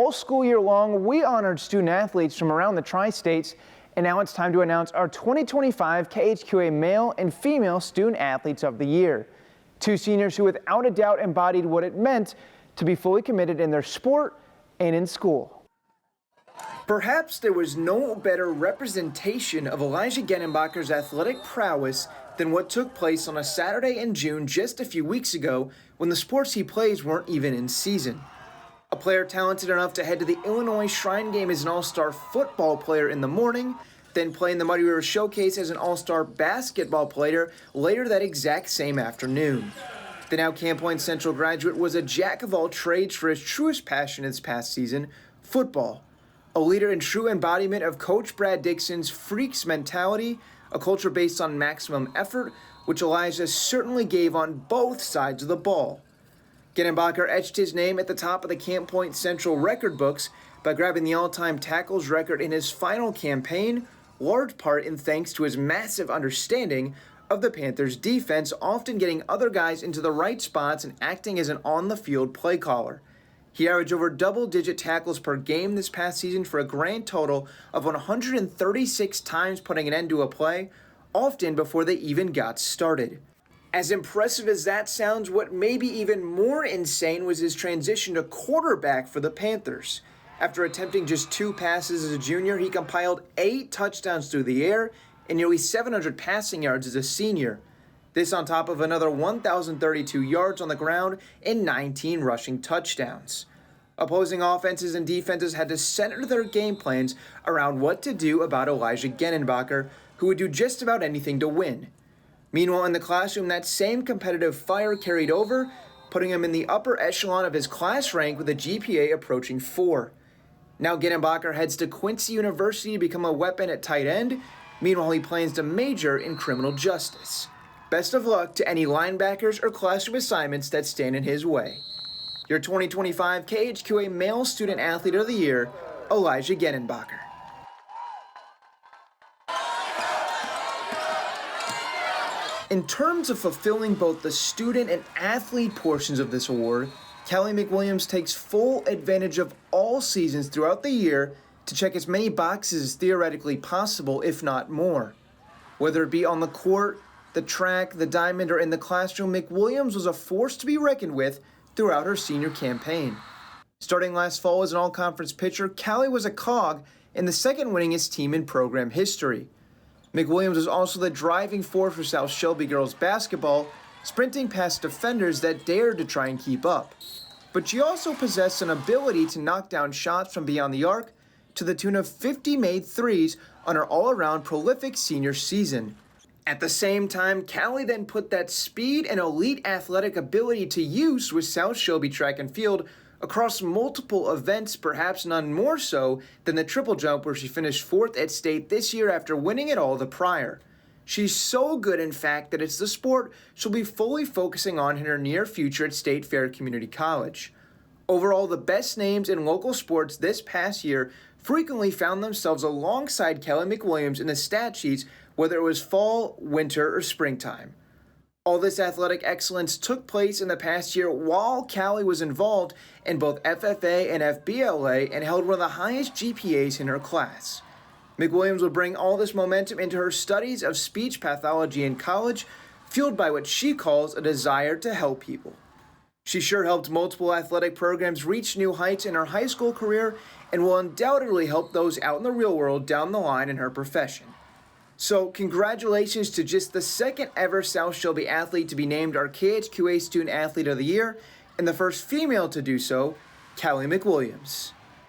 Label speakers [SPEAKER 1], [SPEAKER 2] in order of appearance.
[SPEAKER 1] all school year long, we honored student athletes from around the tri-states, and now it's time to announce our 2025 KHQA Male and Female Student Athletes of the Year. Two seniors who without a doubt embodied what it meant to be fully committed in their sport and in school. Perhaps there was no better representation of Elijah Genenbacher's athletic prowess than what took place on a Saturday in June just a few weeks ago when the sports he plays weren't even in season. A player talented enough to head to the Illinois Shrine Game as an all-star football player in the morning, then play in the Muddy River Showcase as an all-star basketball player later that exact same afternoon. The now Camp Point Central graduate was a jack of all trades for his truest passion this past season, football. A leader and true embodiment of Coach Brad Dixon's Freaks mentality, a culture based on maximum effort, which Elijah certainly gave on both sides of the ball. Genenbacher etched his name at the top of the Camp Point Central record books by grabbing the all-time tackles record in his final campaign, large part in thanks to his massive understanding of the Panthers' defense, often getting other guys into the right spots and acting as an on-the-field play caller. He averaged over double-digit tackles per game this past season for a grand total of 136 times putting an end to a play, often before they even got started. As impressive as that sounds, what may be even more insane was his transition to quarterback for the Panthers. After attempting just 2 passes as a junior, he compiled 8 touchdowns through the air and nearly 700 passing yards as a senior. This on top of another 1,032 yards on the ground and 19 rushing touchdowns. Opposing offenses and defenses had to center their game plans around what to do about Elijah Genenbacher, who would do just about anything to win. Meanwhile, in the classroom, that same competitive fire carried over, putting him in the upper echelon of his class rank with a GPA approaching 4. Now Genenbacher heads to Quincy University to become a weapon at tight end. Meanwhile, he plans to major in criminal justice. Best of luck to any linebackers or classroom assignments that stand in his way. Your 2025 KHQA Male Student Athlete of the Year, Elijah Genenbacher. In terms of fulfilling both the student and athlete portions of this award, Callie McWilliams takes full advantage of all seasons throughout the year to check as many boxes as theoretically possible, if not more. Whether it be on the court, the track, the diamond, or in the classroom, McWilliams was a force to be reckoned with throughout her senior campaign. Starting last fall as an all-conference pitcher, Callie was a cog in the second winningest team in program history. McWilliams was also the driving force for South Shelby girls basketball, sprinting past defenders that dared to try and keep up. But she also possessed an ability to knock down shots from beyond the arc to the tune of 50 made threes on her all-around prolific senior season. At the same time, Callie then put that speed and elite athletic ability to use with South Shelby track and field across multiple events, perhaps none more so than the triple jump where she finished 4th at state this year after winning it all the prior. She's so good, in fact, that it's the sport she'll be fully focusing on in her near future at State Fair Community College. Overall, the best names in local sports this past year frequently found themselves alongside Callie McWilliams in the stat sheets, whether it was fall, winter, or springtime. All this athletic excellence took place in the past year while Callie was involved in both FFA and FBLA and held one of the highest GPAs in her class. McWilliams will bring all this momentum into her studies of speech pathology in college, fueled by what she calls a desire to help people. She sure helped multiple athletic programs reach new heights in her high school career and will undoubtedly help those out in the real world down the line in her profession. So congratulations to just the second ever South Shelby athlete to be named our KHQA Student Athlete of the Year and the first female to do so, Callie McWilliams.